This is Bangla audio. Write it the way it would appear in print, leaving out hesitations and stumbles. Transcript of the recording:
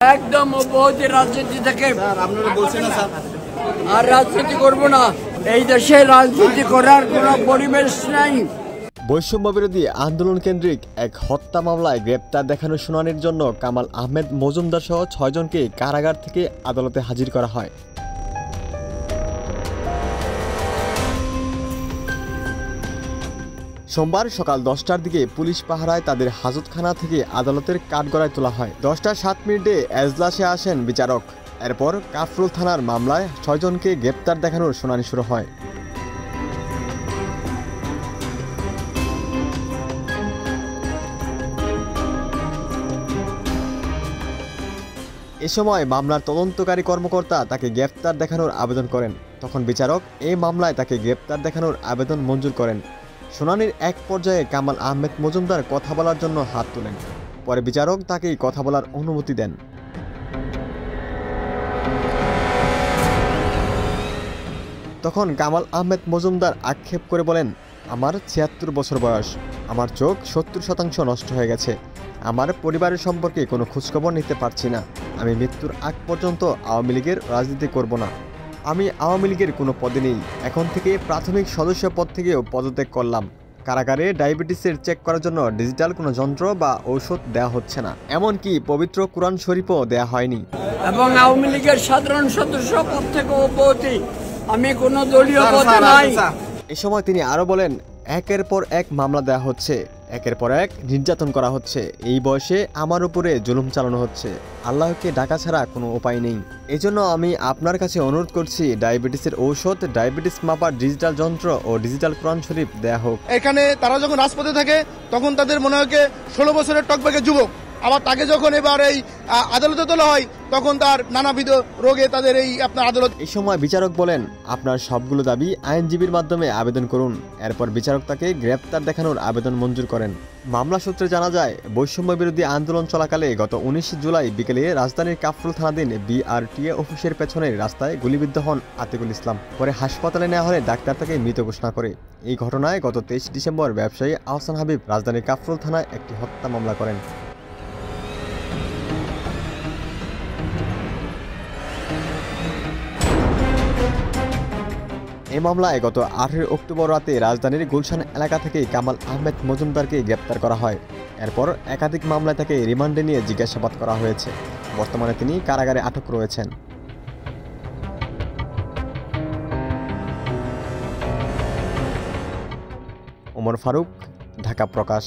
একদম অব্যাহতি রাজনীতি থেকে। আপনারা বলছেন না স্যার, আর রাজনীতি করব না, এই দেশে রাজনীতি করার কোনো পরিবেশ নাই। বৈষম্য বিরোধী আন্দোলন কেন্দ্রিক এক হত্যা মামলায় গ্রেপ্তার দেখানো শুনানির জন্য কামাল আহমেদ মজুমদার সহ ৬ জনকে কারাগার থেকে আদালতে হাজির করা হয়। সোমবার সকাল ১০টার দিকে পুলিশ পাহারায় তাদের হাজতখানা থেকে আদালতের কাঠগড়ায় তোলা হয়। ১০টা ৭ মিনিটে এজলাসে আসেন বিচারক। এরপর কাফরুল থানার মামলায় ৬ জনকে গ্রেপ্তার দেখানোর শুনানি শুরু হয়। এ সময় মামলার তদন্তকারী কর্মকর্তা তাকে গ্রেপ্তার দেখানোর আবেদন করেন। তখন বিচারক এই মামলায় তাকে গ্রেপ্তার দেখানোর আবেদন মঞ্জুর করেন। শুনানির এক পর্যায়ে কামাল আহমেদ মজুমদার কথা বলার জন্য হাত তোলেন। পরে বিচারক তাকেই কথা বলার অনুমতি দেন। তখন কামাল আহমেদ মজুমদার আক্ষেপ করে বলেন, আমার ৭৬ বছর বয়স, আমার চোখ ৭০% নষ্ট হয়ে গেছে, আমার পরিবারের সম্পর্কে কোনো খোঁজখবর নিতে পারছি না, আমি মৃত্যুর আগ পর্যন্ত আওয়ামী লীগের রাজনীতি করব না, আমি আওয়ামী লীগের কোনো পদে নেই, এখন থেকে প্রাথমিক সদস্য পদ থেকেও পদত্যাগ করলাম, কারাগারে ডায়াবেটিসের চেক করার জন্য ডিজিটাল কোনো যন্ত্র বা ঔষধ দেওয়া হচ্ছে না, এমনকি পবিত্র কোরআন শরীফও দেওয়া হয়নি, এবং আওয়ামী লীগের সাধারণ সদস্য পদ থেকে অব্যাহতি, আমি কোনো দলীয় পদে নাই। এ সময় তিনি আরও বলেন, একের পর এক মামলা দেওয়া হচ্ছে, একের পর এক নির্যাতন করা হচ্ছে, এই বয়সে আমার উপরে জুলুম চালানো হচ্ছে, আল্লাহকে ডাকা ছাড়া কোনো উপায় নেই। এজন্য আমি আপনার কাছে অনুরোধ করছি, ডায়াবেটিসের ঔষধ, ডায়াবেটিস মাপার ডিজিটাল যন্ত্র ও ডিজিটাল কোরআন শরীফ দেয়া হোক। এখানে তারা যখন রাজপথে থাকে তখন তাদের মনে হয় 16 বছরের টকবাকে যুবক, আবার তাকে যখন এবার এই আদালতে তোলা হয় তখন তার নানাবিধ রোগে তাদের এই আপনার আদালত। এই সময় বিচারক বলেন, আপনার সবগুলো দাবি আইনজীবীর মাধ্যমে আবেদন করুন। এরপর বিচারক তাকে গ্রেপ্তার দেখানোর আবেদন মঞ্জুর করেন। মামলা সূত্রে জানা যায়, বৈষম্য বিরোধী আন্দোলন চলাকালে গত ১৯ জুলাই বিকেলে রাজধানীর কাফরুল থানাধীন বিআরটিএ অফিসের পেছনে রাস্তায় গুলিবিদ্ধ হন আতিকুল ইসলাম। পরে হাসপাতালে নেওয়া হলে ডাক্তার তাকে মৃত ঘোষণা করে। এই ঘটনায় গত ২৩ ডিসেম্বর ব্যবসায়ী আহসান হাবিব রাজধানীর কাফরুল থানায় একটি হত্যা মামলা করেন। এই মামলায় গত ৮ অক্টোবর রাতে রাজধানীর গুলশান এলাকা থেকে কামাল আহমেদ মজুমদারকে গ্রেপ্তার করা হয়। এরপর একাধিক মামলায় তাকে রিমান্ডে নিয়ে জিজ্ঞাসাবাদ করা হয়েছে। বর্তমানে তিনি কারাগারে আটক রয়েছেন। ওমর ফারুক, ঢাকা প্রকাশ।